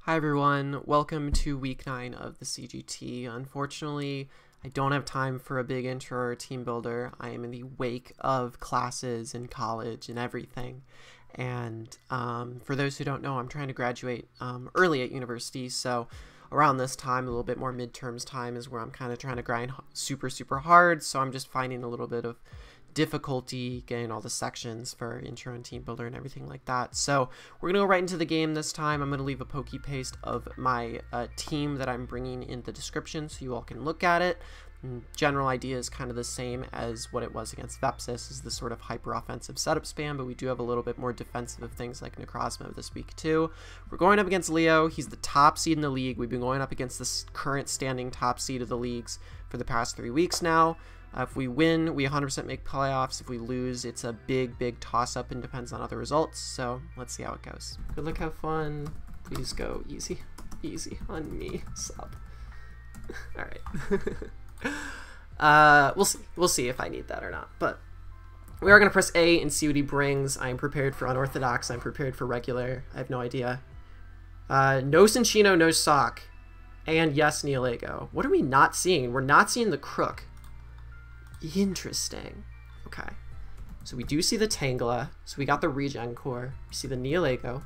Hi everyone, welcome to week 9 of the CGT. Unfortunately, I don't have time for a big intro or team builder. I am in the wake of classes in college and everything. And for those who don't know, I'm trying to graduate early at university, so around this time, a little bit more midterms time, is where I'm kind of trying to grind super hard, so I'm just finding a little bit of difficulty getting all the sections for intro and team builder and everything like that. So we're gonna go right into the game this time. I'm gonna leave a pokey paste of my team that I'm bringing in the description so you all can look at it. And general idea is kind of the same as what it was against Vepsis, is the sort of hyper offensive setup spam, but we do have a little bit more defensive of things like Necrozma this week too. We're going up against Leo. He's the top seed in the league. We've been going up against this current standing top seed of the leagues for the past 3 weeks now. If we win, we 100% make playoffs. If we lose, it's a big toss-up and depends on other results. So let's see how it goes. Good luck, have fun. Please go easy on me, sub. All right. We'll see if I need that or not. But we are gonna press A and see what he brings. I'm prepared for unorthodox. I'm prepared for regular. I have no idea. No Cinchino, no Sock, and yes, Neolego. What are we not seeing? We're not seeing the Crook. Interesting. Okay. So we do see the Tangela. So we got the Regen Core. We see the Neolego.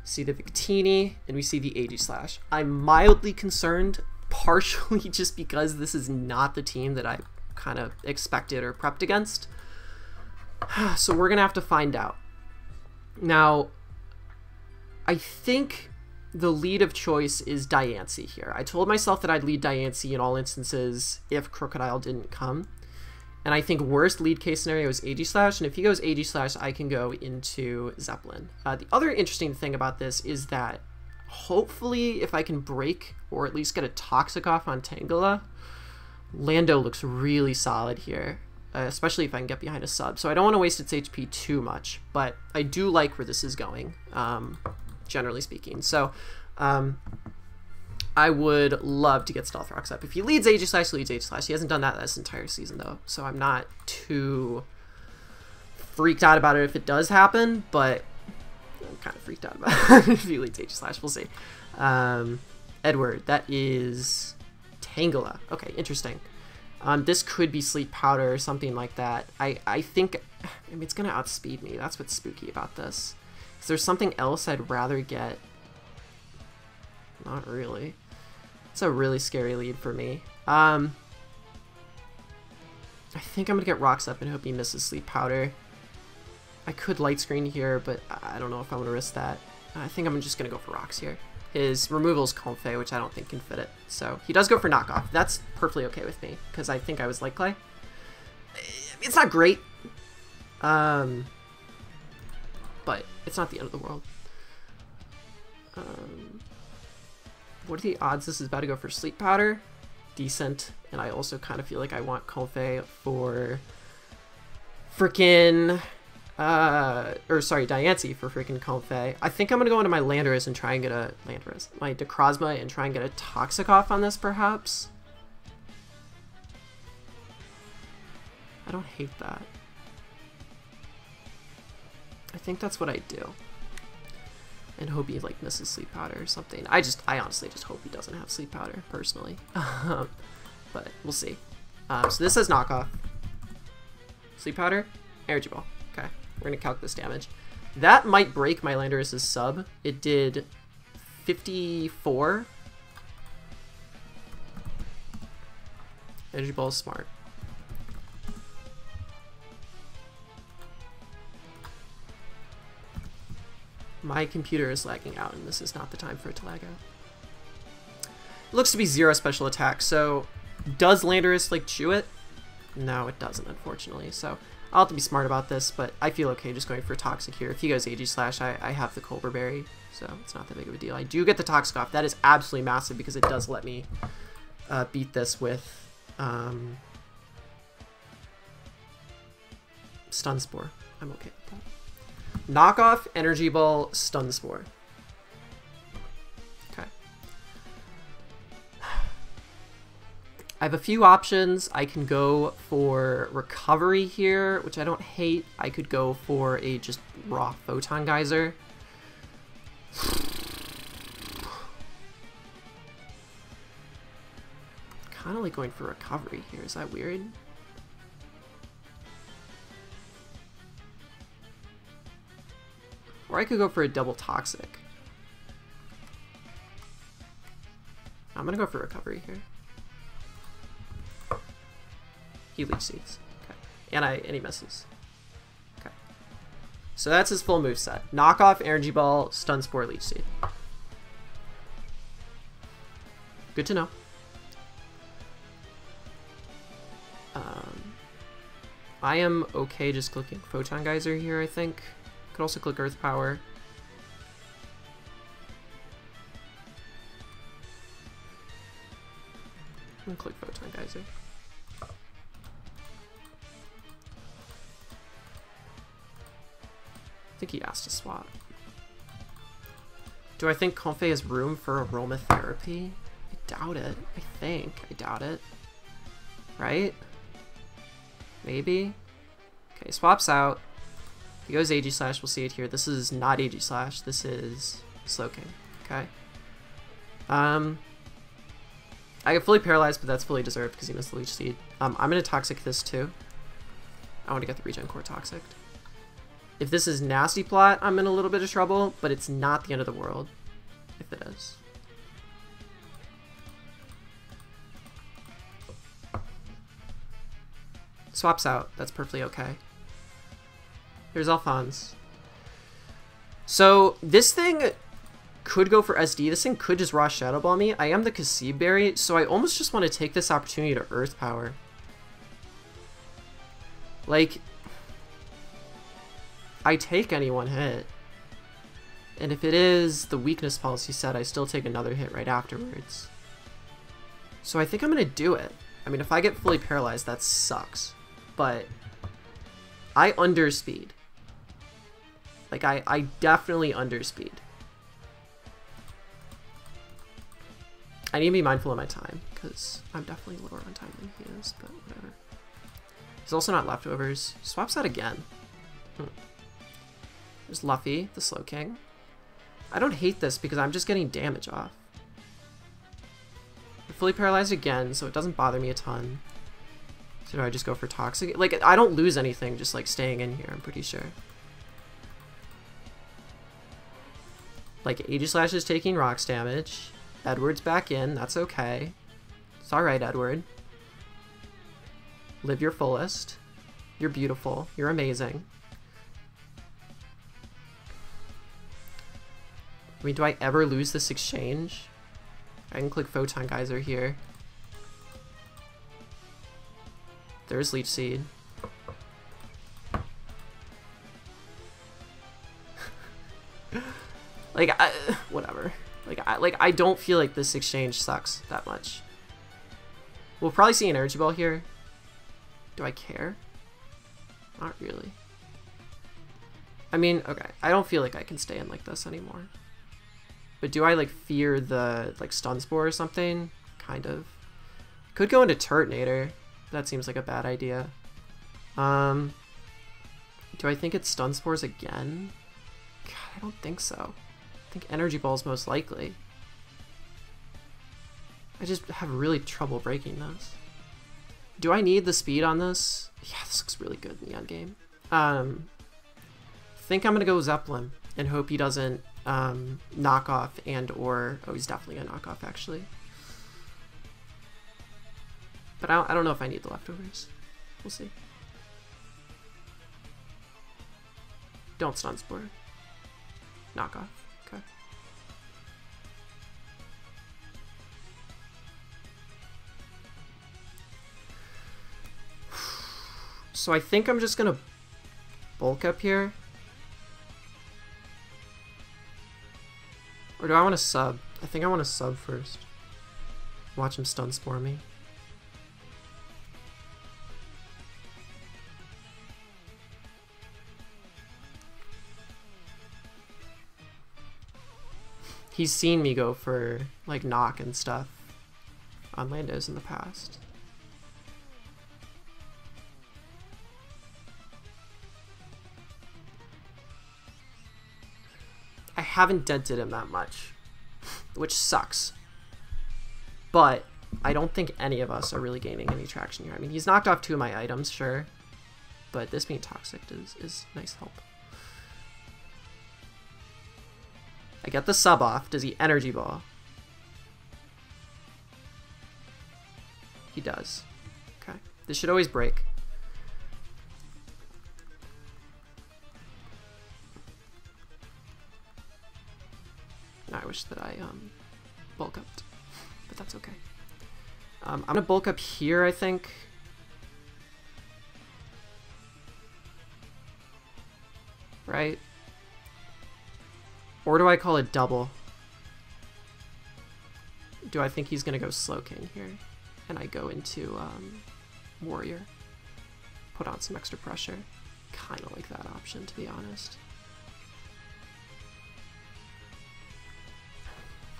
See the Victini. And we see the Aegislash. I'm mildly concerned, partially just because this is not the team that I kind of expected or prepped against. So we're going to have to find out. Now, I think the lead of choice is Diancie here. I told myself that I'd lead Diancie in all instances if Crocodile didn't come. And I think worst lead case scenario is Aegislash, and if he goes Aegislash, I can go into Zeppelin. The other interesting thing about this is that hopefully if I can break or at least get a Toxic off on Tangela, Lando looks really solid here, especially if I can get behind a sub. So I don't want to waste its HP too much, but I do like where this is going. Generally speaking. So I would love to get Stealth Rocks up. If he leads Aegislash, he leads Aegislash. He hasn't done that this entire season though, so I'm not too freaked out about it if it does happen, but I'm kind of freaked out about it if he leads Aegislash. We'll see. Edward, that is Tangela. Okay, interesting. This could be Sleep Powder or something like that. I think, I mean, it's gonna outspeed me. That's what's spooky about this. Is there something else I'd rather get? Not really. It's a really scary lead for me. I think I'm gonna get Rocks up and hope he misses Sleep Powder. I could Light Screen here, but I don't know if I'm gonna risk that. I think I'm just gonna go for Rocks here. His removal is Comfey, which I don't think can fit it. So he does go for Knockoff. That's perfectly okay with me, because I think I was Light Clay. It's not great. But it's not the end of the world. What are the odds this is about to go for Sleep Powder? Decent. And I also kind of feel like I want Comfey for freaking, Diancie for freaking Comfey. I think I'm going to go into my Landorus and try and get a my Necrozma and try and get a Toxic off on this, perhaps. I don't hate that. I think that's what I do. And hope he like misses Sleep Powder or something. I honestly just hope he doesn't have Sleep Powder, personally. But we'll see. So this says Knockoff. Sleep Powder, Energy Ball. Okay, we're gonna calc this damage. That might break my Landorus' sub. It did 54. Energy Ball is smart. My computer is lagging out, and this is not the time for it to lag out. It looks to be 0 special attack, so does Landorus, like, chew it? No, it doesn't, unfortunately, so I'll have to be smart about this, but I feel okay just going for Toxic here. If he goes Aegislash, I have the Colbur Berry, so it's not that big of a deal. I do get the Toxic off. That is absolutely massive, because it does let me beat this with Stun Spore. I'm okay with that. Knockoff, Energy Ball, Stun Spore. Okay. I have a few options. I can go for Recovery here, which I don't hate. I could go for a just raw Photon Geyser. kind of like going for recovery here. Is that weird? Or I could go for a double toxic. I'm gonna go for recovery here. He leech seeds. Okay. And he misses. Okay. So that's his full moveset. Knock off, energy ball, stun spore, leech seed. Good to know. I am okay just clicking Photon Geyser here, I think. Could also click Earth Power. I'm gonna click Photon Geyser. I think he asked to swap. Do I think Comfey has room for aromatherapy? I doubt it. I doubt it. Right? Maybe? Okay, swaps out. He goes AG Slash, we'll see it here. This is not AG Slash, this is Slowking. Okay. I get fully paralyzed, but that's fully deserved because he missed the Leech Seed. I'm gonna Toxic this too. I want to get the Regen Core Toxic. If this is Nasty Plot, I'm in a little bit of trouble, but it's not the end of the world if it is. Swaps out. That's perfectly okay. Here's Alphonse. So this thing could go for SD. This thing could just raw Shadow Ball me. I am the Kasib Berry, so I almost just want to take this opportunity to Earth Power. Like, I take any one hit. And if it is the weakness policy set, I still take another hit right afterwards. So I think I'm going to do it. I mean, if I get fully paralyzed, that sucks. But I underspeed. Like, I definitely underspeed. I need to be mindful of my time, because I'm definitely lower on time than he is, but whatever. He's also not leftovers. Swaps out again. There's Luffy, the Slowking. I don't hate this because I'm just getting damage off. I'm fully paralyzed again, so it doesn't bother me a ton. So do I just go for Toxic? Like, I don't lose anything just, like, staying in here, I'm pretty sure. Like, Aegislash is taking rocks damage. Edward's back in, that's okay. It's alright, Edward. Live your fullest. You're beautiful. You're amazing. I mean, do I ever lose this exchange? I can click Photon Geyser here. There's Leech Seed. Like, whatever. Like, I don't feel like this exchange sucks that much. We'll probably see an Energy Ball here. Do I care? Not really. I mean, okay. I don't feel like I can stay in like this anymore. But do I, like, fear the, like, Stun Spore or something? Kind of. Could go into Turtonator. That seems like a bad idea. Do I think it's Stun Spores again? God, I don't think so. I think Energy Ball's most likely. I just have really trouble breaking this. Do I need the speed on this? Yeah, this looks really good in the end game. Think I'm gonna go Zeppelin and hope he doesn't knock off and or... Oh, he's definitely gonna knock off, actually. But I don't know if I need the leftovers. We'll see. Don't Stun Spore. Knock off. Okay. So I think I'm just gonna bulk up here. Or do I want to sub? I think I want to sub first. Watch him Stun Spore me. He's seen me go for, like, knock and stuff on Landos in the past. I haven't dented him that much, which sucks. But I don't think any of us are really gaining any traction here. I mean, he's knocked off 2 of my items, sure. But this being toxic is nice help. I get the sub off. Does he energy ball? He does. Okay. This should always break. I wish that I bulk up, but that's okay. I'm gonna bulk up here, I think. Right? Or do I call it double? Do I think he's gonna go Slow King here? And I go into Warrior. Put on some extra pressure. Kinda like that option, to be honest.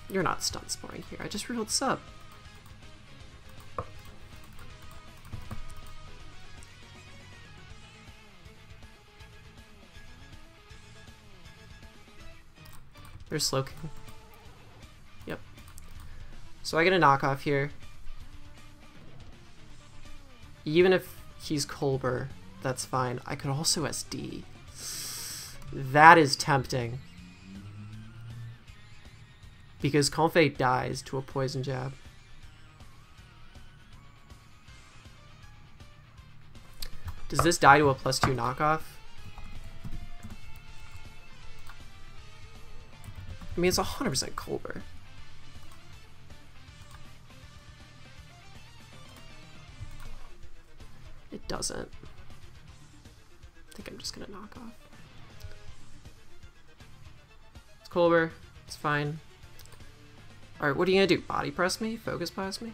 You're not stun sporing here. I just reeled sub. There's Slow King. Yep. So I get a knockoff here. Even if he's Colbur, that's fine. I could also SD. That is tempting. Because Comfey dies to a poison jab. Does this die to a +2 knockoff? I mean, it's 100% Colbur. It doesn't. I think I'm just gonna knock off. It's Colbur. It's fine. Alright, what are you gonna do? Body press me? Focus blast me?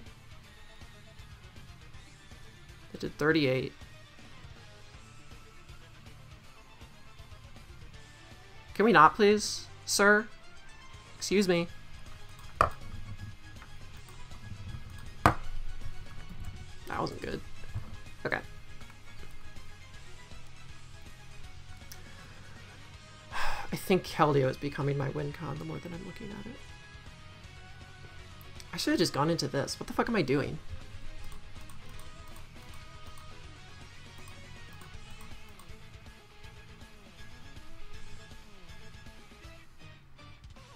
It did 38. Can we not, please? Sir? Excuse me. That wasn't good. Okay. I think KELDEO is becoming my win con the more that I'm looking at it. I should have just gone into this. What the fuck am I doing?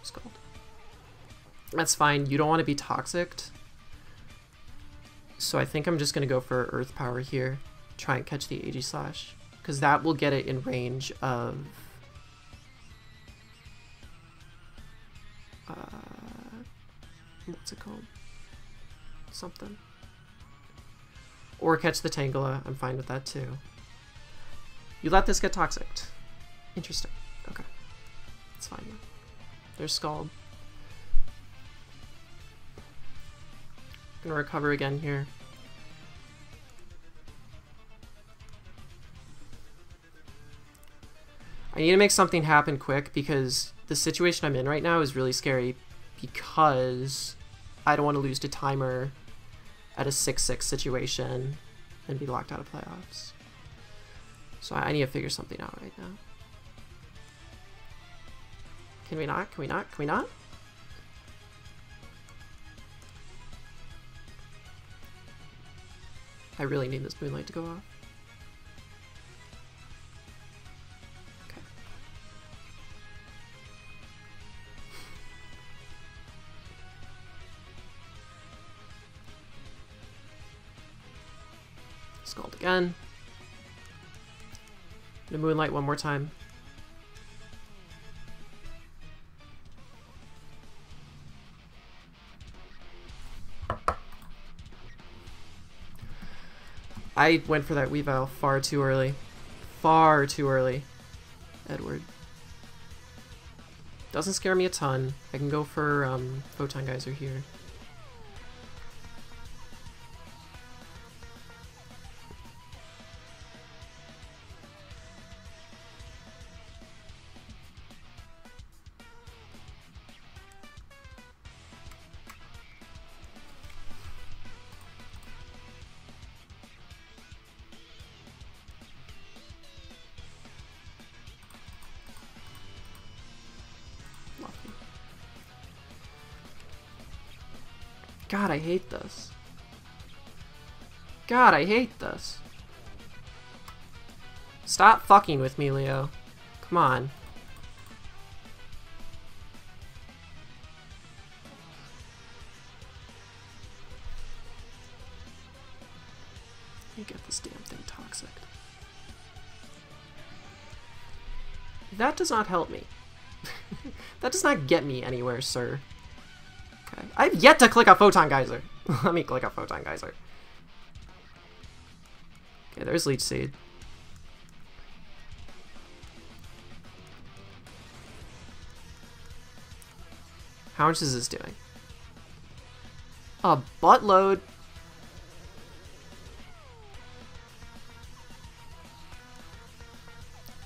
Scald. That's fine. You don't want to be toxic. So I think I'm just going to go for Earth Power here. Try and catch the AG Slash. Because that will get it in range of... what's it called? Something. Or catch the Tangela. I'm fine with that too. You let this get toxic. Interesting. Okay. It's fine then. There's Scald. Gonna recover again here. I need to make something happen quick because the situation I'm in right now is really scary because I don't want to lose to Timer at a 6-6 situation and be locked out of playoffs. So I need to figure something out right now. Can we not? Can we not? Can we not? I really need this Moonlight to go off. Okay. Scald again. The Moonlight one more time. I went for that Weavile far too early. Far too early. Edward. Doesn't scare me a ton. I can go for Photon Geyser here. God, I hate this. God, I hate this. Stop fucking with me, Leo. Come on. You get this damn thing toxic. That does not help me. That does not get me anywhere, sir. Okay. I've yet to click a Photon Geyser. Let me click a Photon Geyser. Okay, there's Leech Seed. How much is this doing? A buttload.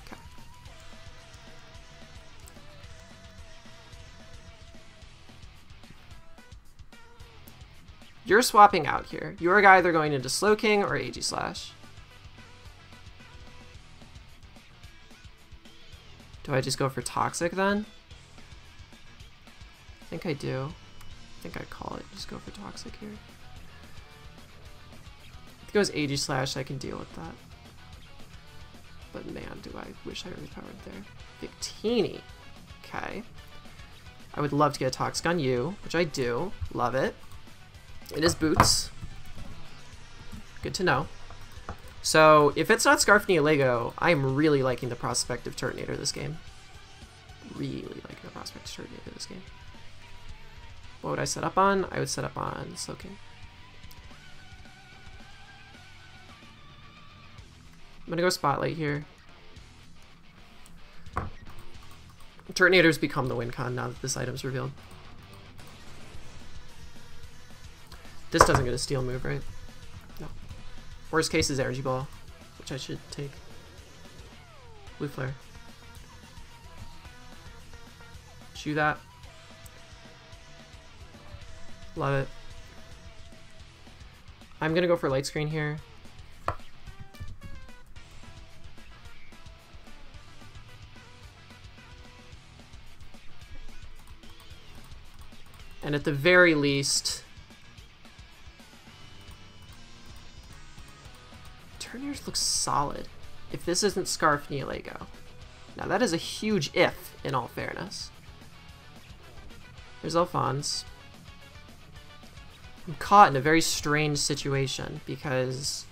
Okay. You're swapping out here. You're either going into Slowking or AG Slash. Do I just go for Toxic then? I think I do. I think I call it. Just go for Toxic here. If it goes AG Slash, I can deal with that. But man, do I wish I overpowered there. Victini. Okay. I would love to get a Toxic on you, which I do. Love it. It is Boots. Good to know. So, if it's not Scarfnea Lego, I am really liking the prospect of Turtonator this game. Really liking the prospect of Turtonator this game. What would I set up on? I would set up on Slowking. I'm gonna go Spotlight here. Turtonator's become the win con now that this item's revealed. This doesn't get a steal move, right? No. Worst case is Energy Ball, which I should take. Blue Flare. Chew that. Love it. I'm gonna go for Light Screen here. And at the very least, Turniers looks solid. If this isn't Scarfnea Lego. Now that is a huge if, in all fairness. There's Alphonse. I'm caught in a very strange situation because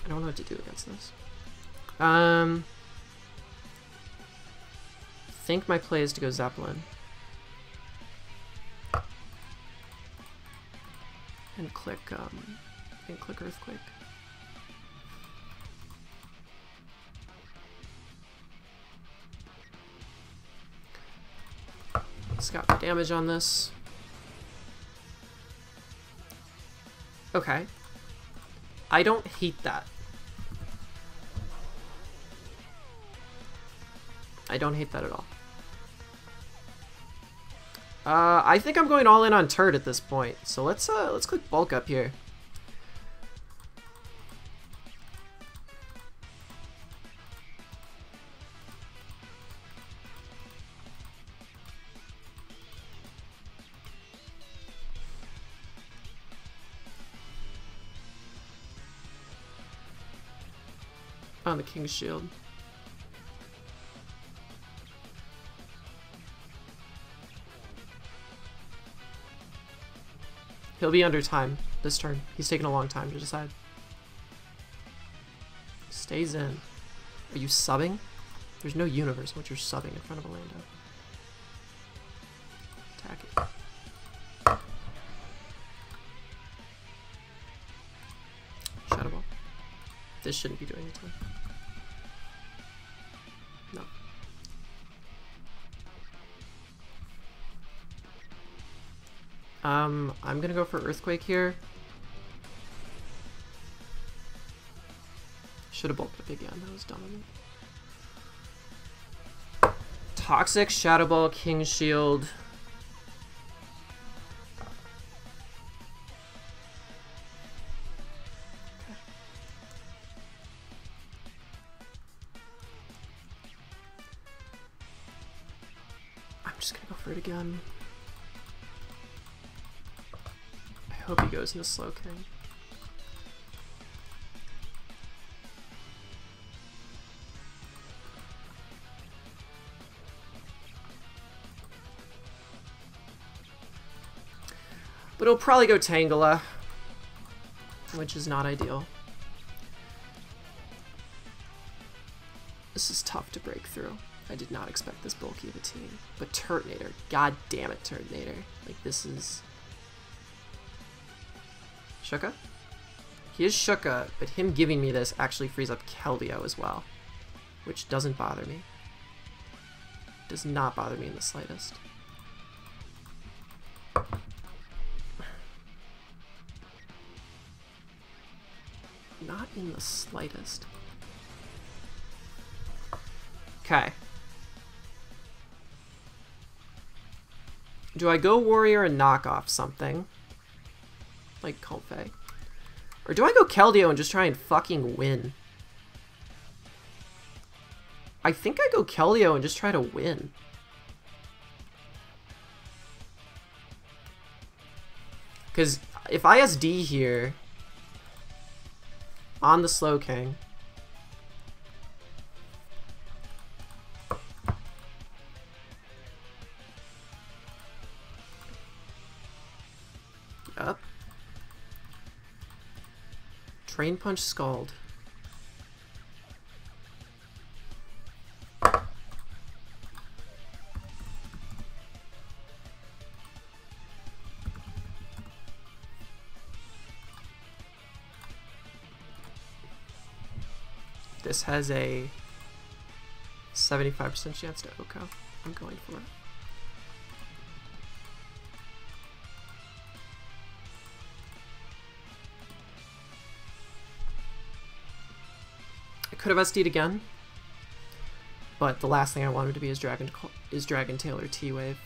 I don't know what to do against this. I think my play is to go Zeppelin. And click Earthquake. It's got damage on this. Okay. I don't hate that. I don't hate that at all. I think I'm going all in on Turd at this point. So let's click Bulk Up here. On the King's Shield. He'll be under time this turn. He's taking a long time to decide. Stays in. Are you subbing? There's no universe in which you're subbing in front of a Lando. Attack it. Shadow Ball. This shouldn't be doing it to him. No. I'm gonna go for Earthquake here. Should have bulked up again, that was dumb of me. Toxic, Shadow Ball, King's Shield. Okay. I'm just gonna go for it again. I hope he goes into slow king. But it'll probably go Tangela, which is not ideal. This is tough to break through. I did not expect this bulky of a team. But Turtonator, god damn it, Turtonator. Like, this is... Shuka? He is Shuka, but him giving me this actually frees up KELDEO as well. Which doesn't bother me. Does not bother me in the slightest. Not in the slightest. Okay. Do I go Warrior and knock off something? Like Comfey? Or do I go KELDEO and just try and fucking win? I think I go KELDEO and just try to win. Because if I SD here on the slow king, up, Train Punch Scald. This has a 75% chance to OHKO. I'm going for it. I could have SD'd again, but the last thing I wanted to be is Dragon Tail or T-Wave.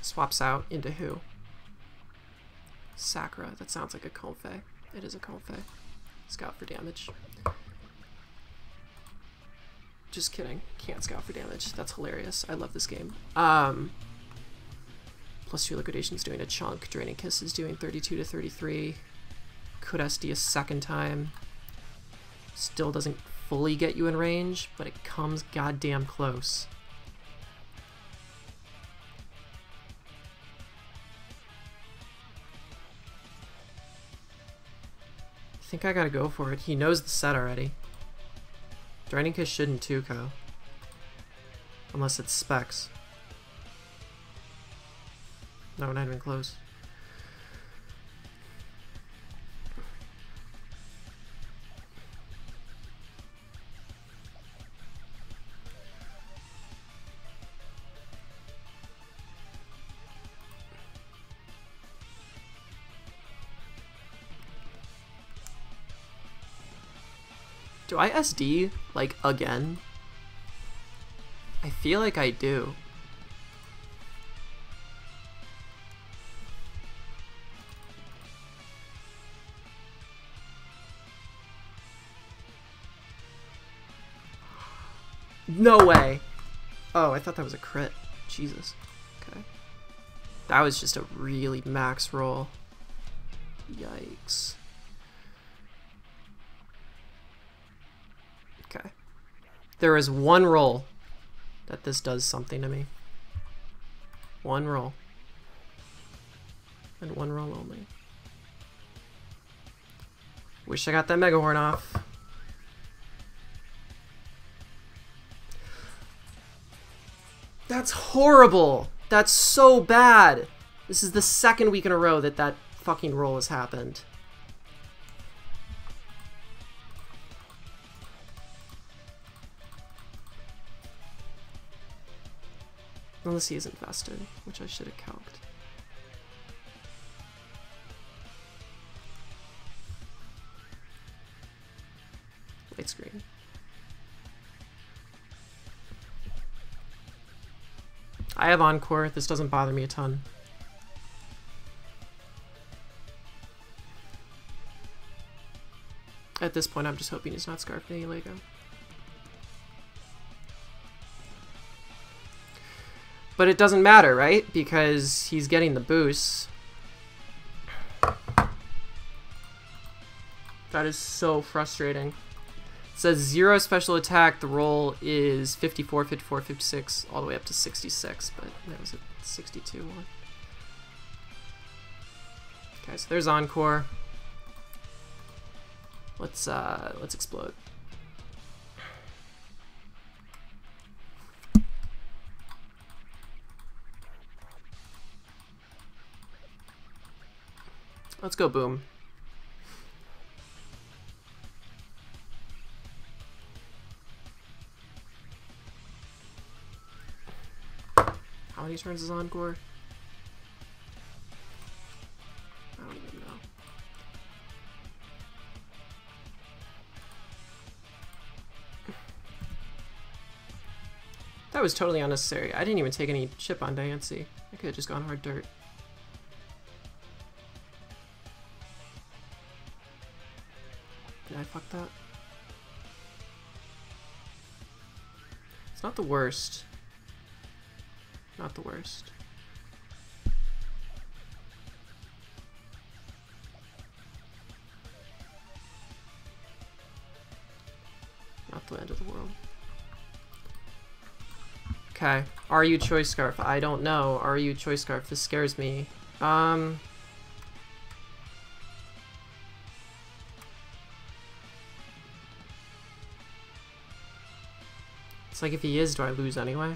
Swaps out into who? Sakura. That sounds like a Comfey. It is a Comfey. Scout for damage. Just kidding. Can't scout for damage. That's hilarious. I love this game. +2 liquidation's doing a chunk. Draining Kiss is doing 32 to 33. Could SD a second time. Still doesn't fully get you in range, but it comes goddamn close. I think I gotta go for it. He knows the set already. Draining Kiss shouldn't 2-ko. Unless it's Specs. No, not even close. Do I SD, like, again? I feel like I do. No way! Oh, I thought that was a crit. Jesus. Okay. That was just a really max roll. Yikes. Okay. There is one roll that this does something to me. One roll. And one roll only. Wish I got that Mega Horn off. That's horrible! That's so bad! This is the second week in a row that that fucking roll has happened. Unless he is invested, which I should have calced. Light screen. I have Encore. This doesn't bother me a ton. At this point, I'm just hoping he's not scarfing Lego. But it doesn't matter, right? Because he's getting the boost. That is so frustrating. It says 0 special attack. The roll is 54, 54, 56, all the way up to 66. But that was a 62 one. Okay, so there's Encore. Let's explode. Let's go boom. How many turns is Encore? I don't even know. That was totally unnecessary. I didn't even take any chip on Diancie. I could have just gone hard dirt. Did I fuck that? It's not the worst. Not the worst. Not the end of the world. Okay. Are you Choice Scarf? I don't know. Are you Choice Scarf? This scares me. It's like if he is, do I lose anyway?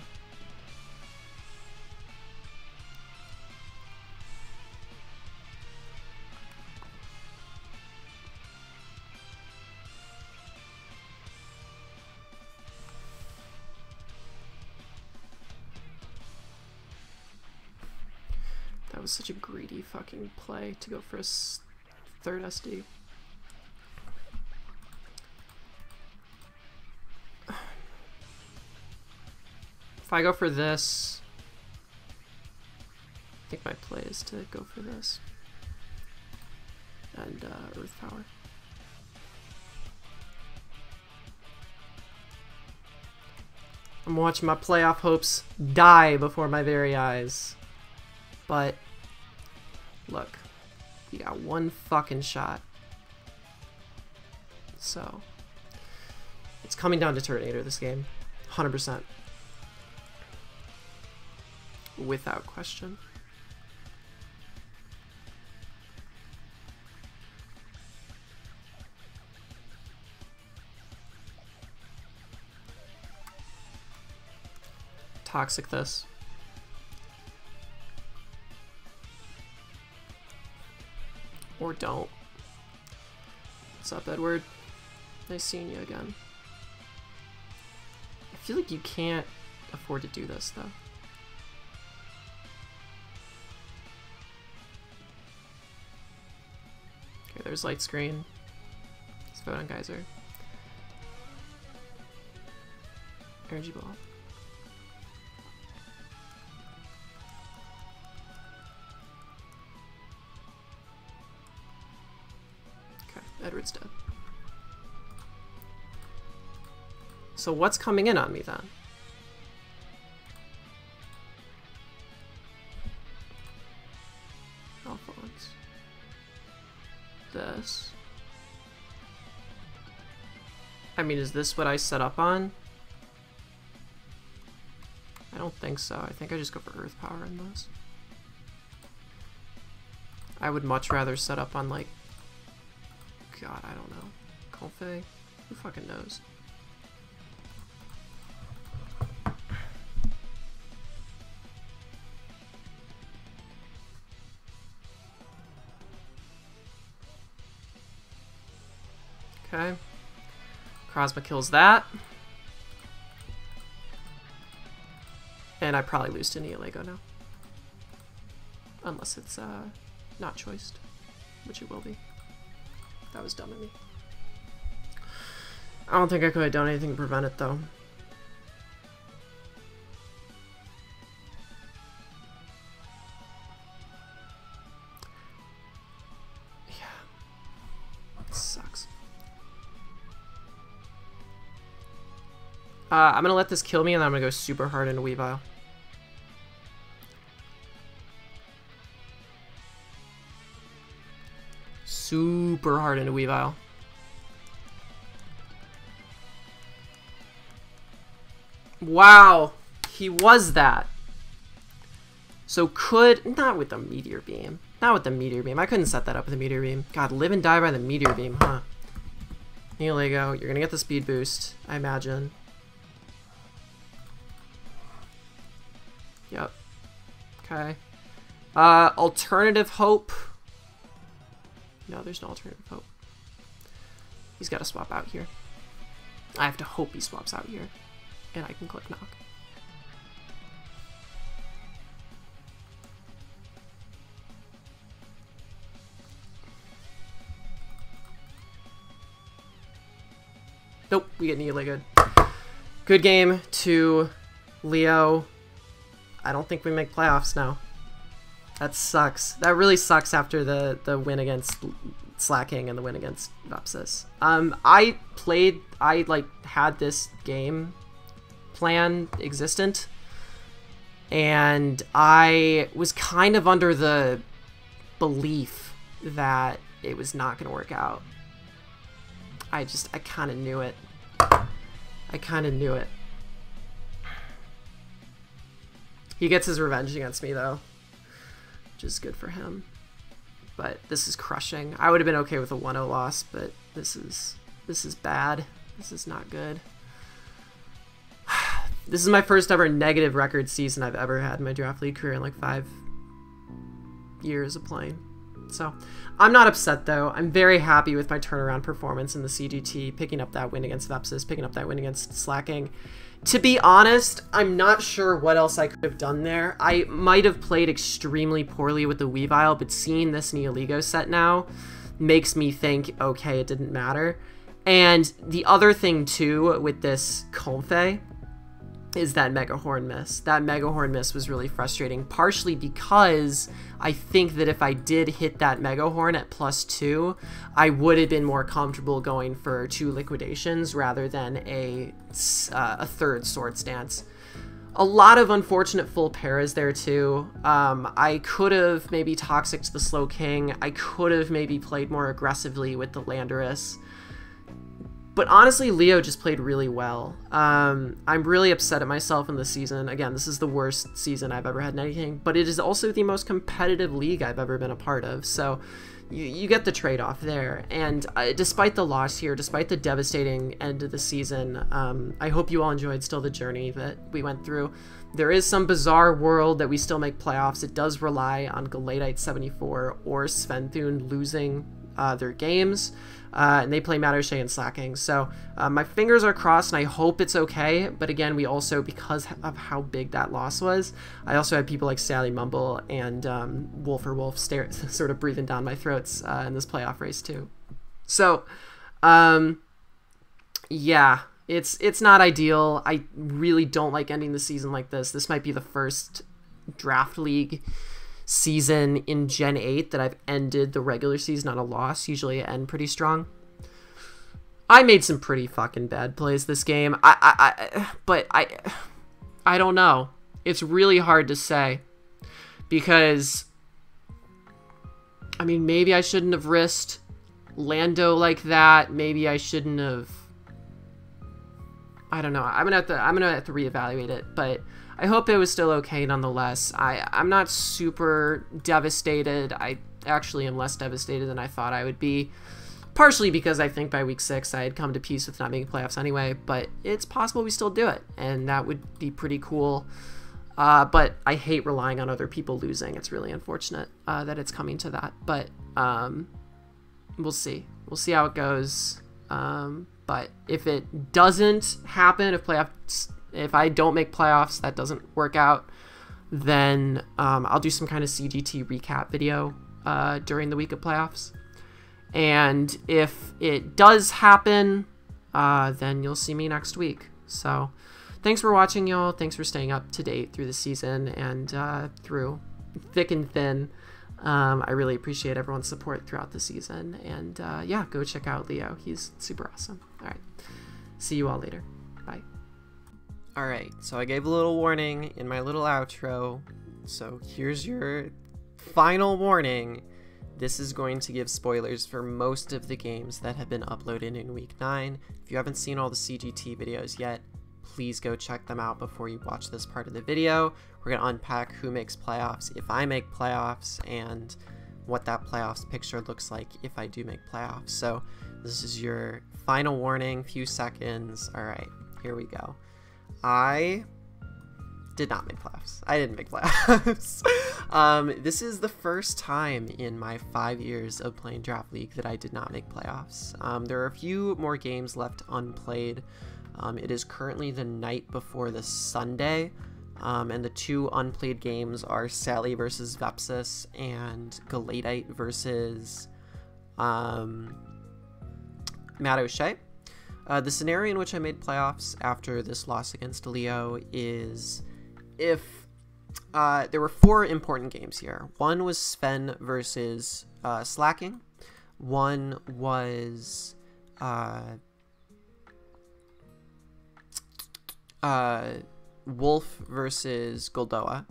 That was such a greedy fucking play to go for a third SD. If I go for this, I think my play is to go for this. And Earth Power. I'm watching my playoff hopes die before my very eyes. But, look, you got one fucking shot. So, it's coming down to Turtonator this game. 100%. Without question. Toxic this. Or don't. What's up, Edward? Nice seeing you again. I feel like you can't afford to do this, though. Okay, there's Light Screen. Let's vote on Geyser. Energy Ball. Edward's dead. So what's coming in on me then? Alphonse. This. I mean, is this what I set up on? I don't think so. I think I just go for Earth Power in this. I would much rather set up on, like, God, I don't know. Confei? Who fucking knows? Okay. Krozma kills that. And I probably lose to Neolego now. Unless it's not choiced, which it will be. That was dumb of me. I don't think I could have done anything to prevent it, though. Yeah. It sucks. I'm gonna let this kill me, and then I'm gonna go super hard into Weavile. Super hard into Weavile. Wow, he was that. So not with the Meteor Beam. Not with the Meteor Beam. I couldn't set that up with the Meteor Beam. God, live and die by the Meteor Beam, huh? Neolego, you're gonna get the speed boost, I imagine. Yep. Okay. Alternative Hope. No, there's no alternative hope. He's got to swap out here. I have to hope he swaps out here. And I can click knock. Nope, we get Neolego. Good game to Leo. I don't think we make playoffs now. That sucks. That really sucks after the win against Slacking and the win against Vepsis. I had this game plan existent, and I was kind of under the belief that it was not going to work out. I kind of knew it. I kind of knew it. He gets his revenge against me, though, which is good for him. But this is crushing. I would have been okay with a 1-0 loss, but this is bad. This is not good. This is my first ever negative record season I've ever had in my draft league career in like 5 years of playing. So I'm not upset, though. I'm very happy with my turnaround performance in the CGT, picking up that win against Vepsis, picking up that win against Slacking. To be honest, I'm not sure what else I could have done there. I might have played extremely poorly with the Weavile, but seeing this Neolego set now makes me think, okay, it didn't matter. And the other thing, too, with this Comfey is that Mega Horn miss. That Mega Horn miss was really frustrating, partially because I think that if I did hit that Mega Horn at +2, I would have been more comfortable going for 2 liquidations rather than a third Sword Stance. A lot of unfortunate full paras there too. I could have maybe Toxic to the Slow King. I could have maybe played more aggressively with the Landorus. But honestly, Leo just played really well. I'm really upset at myself in this season. Again, this is the worst season I've ever had in anything, but it is also the most competitive league I've ever been a part of. So you get the trade-off there. And despite the loss here, despite the devastating end of the season, I hope you all enjoyed still the journey that we went through. There is some bizarre world that we still make playoffs. It does rely on Galadite 74 or Sventhun losing their games. And they play Matoshe and Slacking. So my fingers are crossed, and I hope it's okay. But again, we also, because of how big that loss was, I also had people like Sally Mumble and Wolfer Wolf sort of breathing down my throats in this playoff race too. So yeah, it's not ideal. I really don't like ending the season like this. This might be the first draft league season in Gen 8 that I've ended the regular season on a loss. Usually I end pretty strong. I made some pretty fucking bad plays this game. But I don't know. It's really hard to say, because I mean, maybe I shouldn't have risked Lando like that. Maybe I shouldn't have. I don't know. I'm gonna have to reevaluate it, but I hope it was still okay nonetheless. I'm not super devastated. I actually am less devastated than I thought I would be. Partially because I think by week 6 I had come to peace with not making playoffs anyway, but it's possible we still do it, and that would be pretty cool. But I hate relying on other people losing. It's really unfortunate that it's coming to that, but we'll see. We'll see how it goes. But if it doesn't happen, if I don't make playoffs, that doesn't work out, then I'll do some kind of CGT recap video during the week of playoffs. And if it does happen, then you'll see me next week. So thanks for watching, y'all. Thanks for staying up to date through the season and through thick and thin. I really appreciate everyone's support throughout the season. And yeah, go check out Leo. He's super awesome. All right. See you all later. Bye. Alright, so I gave a little warning in my little outro, so here's your final warning. This is going to give spoilers for most of the games that have been uploaded in Week 9. If you haven't seen all the CGT videos yet, please go check them out before you watch this part of the video. We're going to unpack who makes playoffs, if I make playoffs, and what that playoffs picture looks like if I do make playoffs. So this is your final warning, few seconds. Alright, here we go. I did not make playoffs. I didn't make playoffs. This is the first time in my 5 years of playing Draft League that I did not make playoffs. There are a few more games left unplayed. It is currently the night before the Sunday, and the two unplayed games are Sally versus Vepsis and Galadite versus Matt O'Shea. The scenario in which I made playoffs after this loss against Leo is if there were 4 important games here. One was Sven versus Slacking. One was Wolf versus Goldoa.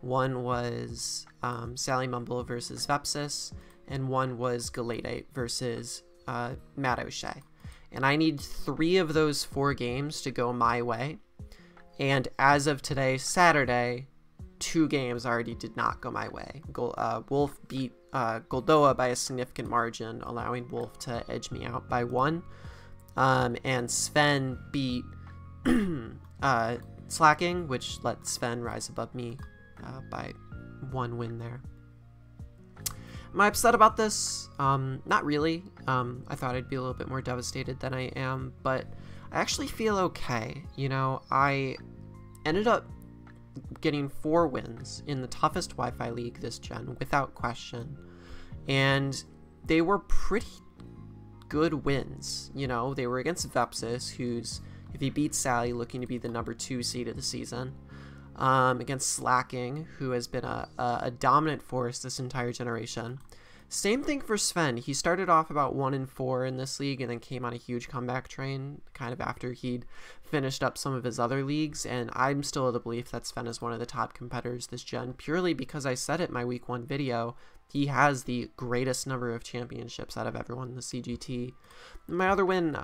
One was Sally Mumble versus Vepsis. And one was Galadite versus Matt O'Shea. And I need 3 of those 4 games to go my way. And as of today, Saturday, 2 games already did not go my way. Wolf beat Goldoa by a significant margin, allowing Wolf to edge me out by 1. And Sven beat Slacking, which let Sven rise above me by 1 win there. Am I upset about this? Not really. I thought I'd be a little bit more devastated than I am, but I actually feel okay. You know, I ended up getting 4 wins in the toughest Wi-Fi league this gen, without question. And they were pretty good wins. You know, they were against Vepsis, who's, if he beats Sally, looking to be the number 2 seed of the season. Against Slacking, who has been a dominant force this entire generation. Same thing for Sven. He started off about 1-4 in this league and then came on a huge comeback train kind of after he'd finished up some of his other leagues, and I'm still of the belief that Sven is one of the top competitors this gen, purely because I said it in my week 1 video. He has the greatest number of championships out of everyone in the CGT. My other win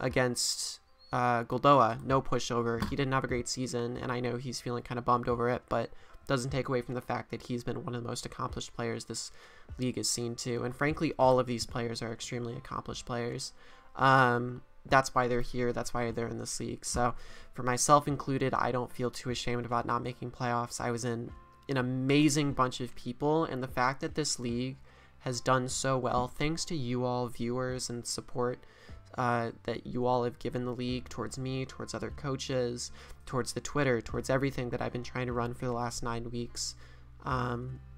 against Goldoa, no pushover. He didn't have a great season, and I know he's feeling kind of bummed over it, but doesn't take away from the fact that he's been one of the most accomplished players this league has seen too. And frankly, all of these players are extremely accomplished players. That's why they're here. That's why they're in this league. So for myself included, I don't feel too ashamed about not making playoffs. I was in an amazing bunch of people, and the fact that this league has done so well, thanks to you all viewers and support that you all have given the league towards me, towards other coaches, towards the Twitter, towards everything that I've been trying to run for the last 9 weeks.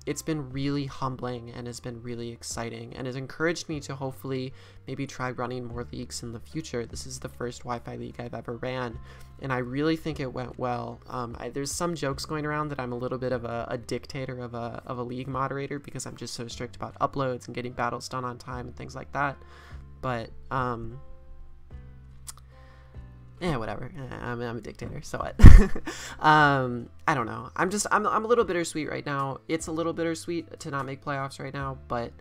It's been really humbling and has been really exciting and has encouraged me to hopefully maybe try running more leagues in the future. This is the first Wi-Fi league I've ever ran, and I really think it went well. There's some jokes going around that I'm a little bit of a dictator of a league moderator because I'm just so strict about uploads and getting battles done on time and things like that. But yeah, whatever. I'm a dictator, so what? I don't know. I'm a little bittersweet right now. It's a little bittersweet to not make playoffs right now, but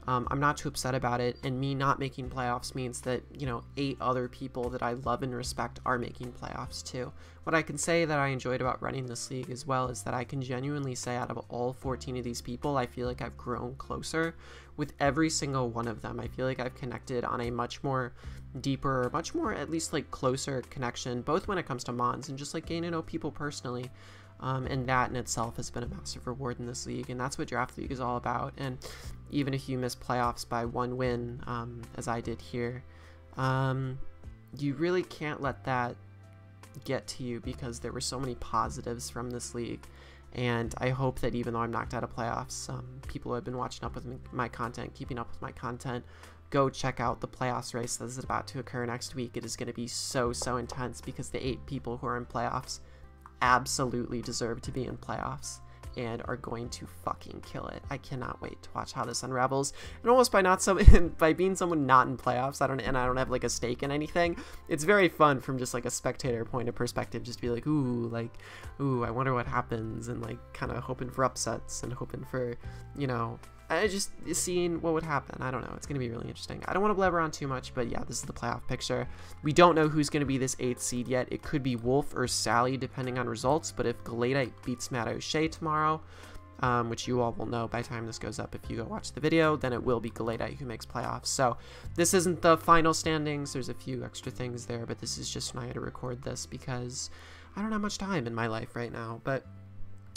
I'm not too upset about it. And me not making playoffs means that, you know, 8 other people that I love and respect are making playoffs too. What I can say that I enjoyed about running this league as well is that I can genuinely say out of all 14 of these people, I feel like I've grown closer with every single one of them. I feel like I've connected on a much more deeper, much more at least like closer connection, both when it comes to mons and just like getting to know people personally. And that in itself has been a massive reward in this league, and that's what Draft League is all about. And even if you miss playoffs by 1 win, as I did here, you really can't let that get to you because there were so many positives from this league. And I hope that even though I'm knocked out of playoffs, people who have been watching up with my content, keeping up with my content, go check out the playoffs race that is about to occur next week. It is going to be so intense because the 8 people who are in playoffs absolutely deserve to be in playoffs. and are going to fucking kill it. I cannot wait to watch how this unravels. And almost by by being someone not in playoffs, I don't have like a stake in anything, it's very fun from just like a spectator point of perspective, just to be like, ooh, I wonder what happens, and like kind of hoping for upsets and hoping for, you know, just seeing what would happen. I don't know. It's going to be really interesting. I don't want to blabber on too much, but yeah, this is the playoff picture. We don't know who's going to be this 8th seed yet. It could be Wolf or Sally, depending on results. But if Galadite beats Matt O'Shea tomorrow, which you all will know by the time this goes up if you go watch the video, then it will be Galadite who makes playoffs. So this isn't the final standings. There's a few extra things there, but this is just when I had to record this because I don't have much time in my life right now. But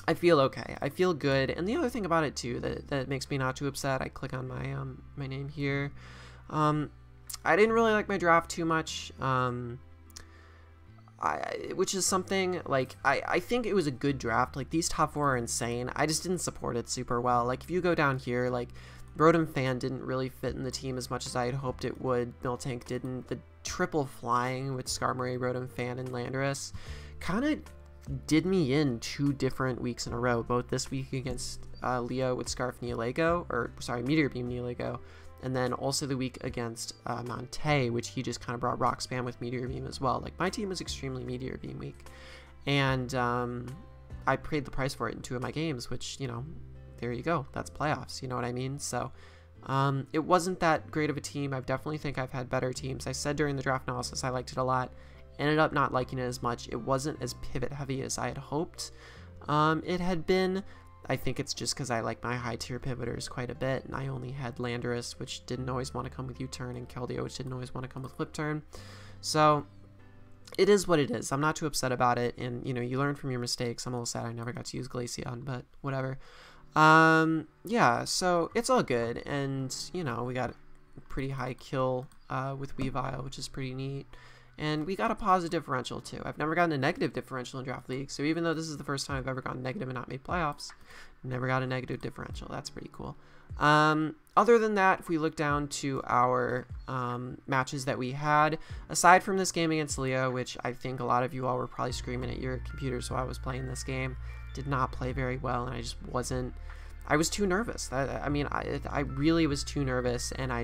I feel okay. I feel good. And the other thing about it too that makes me not too upset, I click on my my name here. I didn't really like my draft too much. Which is something like I think it was a good draft. Like these top 4 are insane. I just didn't support it super well. Like if you go down here, like Rotom Fan didn't really fit in the team as much as I had hoped it would. Miltank didn't. The triple flying with Skarmory, Rotom Fan, and Landorus kind of did me in 2 different weeks in a row, both this week against Leo with Scarf Neolego, or sorry, Meteor Beam Neolego, and then also the week against Monte, which he just kind of brought Rock Spam with Meteor Beam as well. Like my team was extremely Meteor Beam weak, and I paid the price for it in 2 of my games, which, you know, there you go, that's playoffs, you know what I mean? So it wasn't that great of a team. I definitely think I've had better teams. I said during the draft analysis I liked it a lot. Ended up not liking it as much. It wasn't as pivot heavy as I had hoped it had been. I think it's just because I like my high tier pivoters quite a bit, and I only had Landorus, which didn't always want to come with U-turn, and KELDEO, which didn't always want to come with flip turn. So it is what it is. I'm not too upset about it, and you know, you learn from your mistakes. I'm a little sad I never got to use Glaceon, but whatever. Yeah, so it's all good, and you know, we got a pretty high kill with Weavile, which is pretty neat. And we got a positive differential too. I've never gotten a negative differential in draft league, so even though this is the first time I've ever gotten negative and not made playoffs, never got a negative differential. That's pretty cool. Other than that, if we look down to our matches that we had, aside from this game against Leo, which I think a lot of you all were probably screaming at your computers while I was playing this game, did not play very well, and I just wasn't. I was too nervous. I mean, I really was too nervous, and I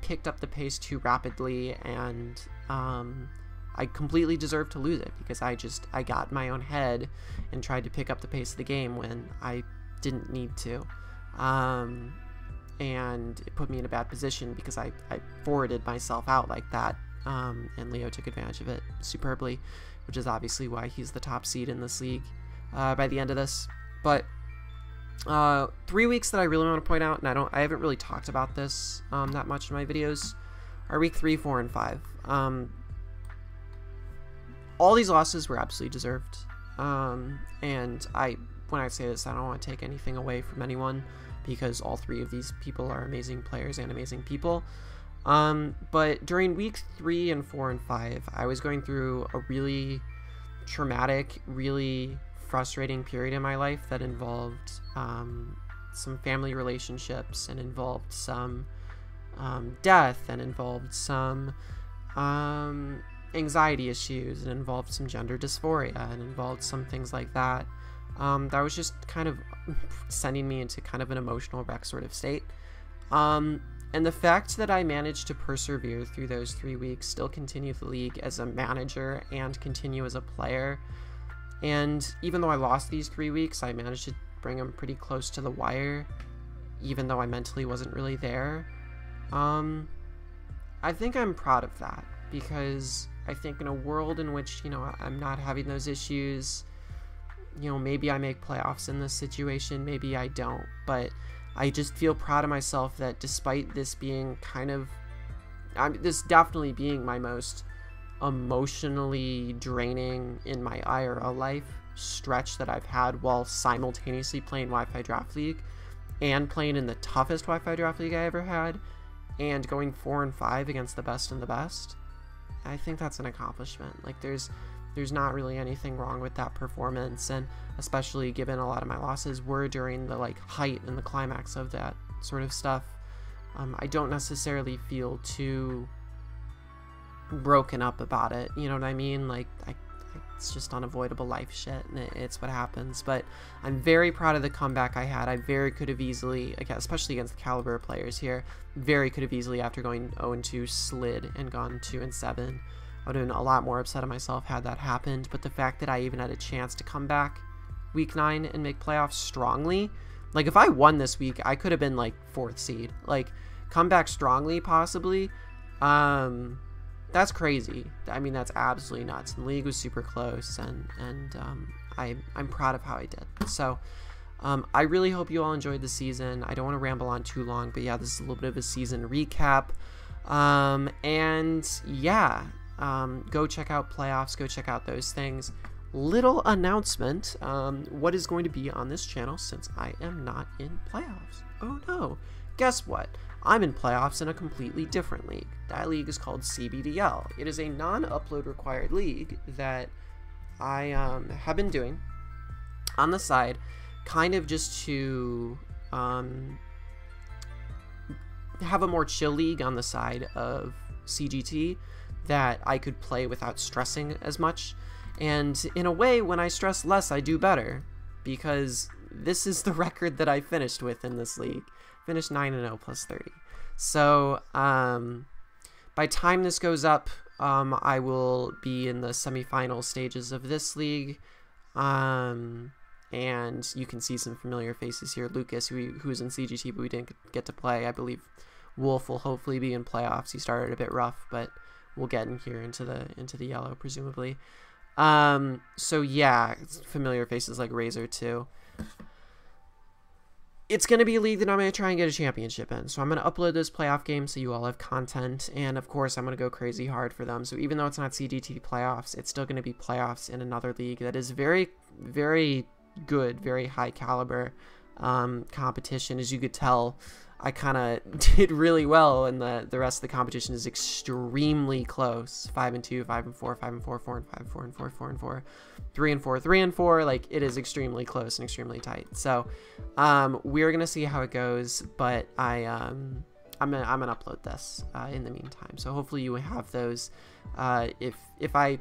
picked up the pace too rapidly, and I completely deserved to lose it because I got in my own head and tried to pick up the pace of the game when I didn't need to. And it put me in a bad position because I forwarded myself out like that, and Leo took advantage of it superbly, which is obviously why he's the top seed in this league by the end of this. But 3 weeks that I really want to point out, and I haven't really talked about this that much in my videos, are week 3, 4, and 5. All these losses were absolutely deserved, and when I say this, I don't want to take anything away from anyone because all 3 of these people are amazing players and amazing people. But during week 3 and 4 and 5, I was going through a really traumatic, really frustrating period in my life that involved some family relationships, and involved some death, and involved some anxiety issues, and involved some gender dysphoria, and involved some things like that. That was just kind of sending me into kind of an emotional wreck sort of state. And the fact that I managed to persevere through those 3 weeks, still continue the league as a manager and continue as a player, and even though I lost these 3 weeks, I managed to bring them pretty close to the wire, even though I mentally wasn't really there. I think I'm proud of that, because I think in a world in which, you know, I'm not having those issues, you know, maybe I make playoffs in this situation, maybe I don't, but I just feel proud of myself that despite this being kind of, this definitely being my most emotionally draining in my IRL life stretch that I've had while simultaneously playing Wi-Fi Draft League and playing in the toughest Wi-Fi Draft League I ever had, and going 4 and 5 against the best and the best, I think that's an accomplishment. Like there's not really anything wrong with that performance, and especially given a lot of my losses were during the like height and the climax of that sort of stuff. I don't necessarily feel too broken up about it, you know what I mean? Like I It's just unavoidable life shit, and it's what happens. But I'm very proud of the comeback I had. I very could have easily, especially against the caliber of players here, very could have easily, after going 0-2, slid and gone 2-7. I would have been a lot more upset at myself had that happened. But the fact that I even had a chance to come back week 9 and make playoffs strongly, like if I won this week, I could have been like 4th seed. Like, come back strongly, possibly. That's crazy. I mean, that's absolutely nuts. And the league was super close, and I'm proud of how I did. So I really hope you all enjoyed the season. I don't want to ramble on too long, but yeah, this is a little bit of a season recap. And yeah, go check out playoffs, go check out those things. Little announcement, what is going to be on this channel since I am not in playoffs. Oh no, guess what? I'm in playoffs in a completely different league. That league is called CBDL. It is a non-upload required league that I have been doing on the side, kind of just to have a more chill league on the side of CGT that I could play without stressing as much. And in a way, when I stress less, I do better, because this is the record that I finished with in this league. Finished 9-0 plus 30. So by time this goes up, I will be in the semifinal stages of this league, and you can see some familiar faces here. Lucas, who's in CGT but we didn't get to play. I believe Wolf will hopefully be in playoffs. He started a bit rough, but we'll get in here into the yellow presumably. So yeah, familiar faces like Razor too. It's going to be a league that I'm going to try and get a championship in. So I'm going to upload those playoff games so you all have content. And of course, I'm going to go crazy hard for them. So even though it's not CGT playoffs, it's still going to be playoffs in another league that is very, very good, very high caliber competition. As you could tell, I kind of did really well, and the rest of the competition is extremely close. 5-2, 5-4, 5-4, 4-5, 4-4, 4-4, 3-4, 3-4. Like, it is extremely close and extremely tight. So we're gonna see how it goes, but I'm gonna upload this in the meantime. So hopefully you have those. If I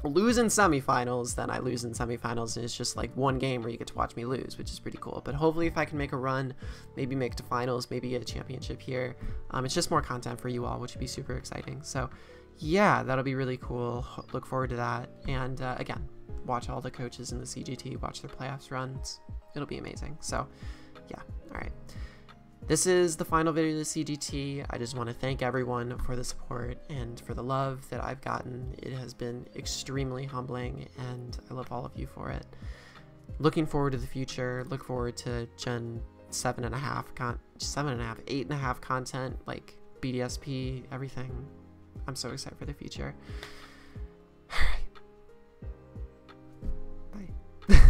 lose in semifinals, then I lose in semifinals, and it's just like one game where you get to watch me lose, which is pretty cool. But hopefully if I can make a run, maybe make it to finals, maybe get a championship here, it's just more content for you all, which would be super exciting. So yeah, that'll be really cool. Look forward to that. And again, watch all the coaches in the CGT, watch their playoffs runs. It'll be amazing. So yeah, all right. This is the final video of the CGT. I just want to thank everyone for the support and for the love that I've gotten. It has been extremely humbling, and I love all of you for it. Looking forward to the future. Look forward to Gen 7.5, 8.5 content, like BDSP, everything. I'm so excited for the future. All right. Bye.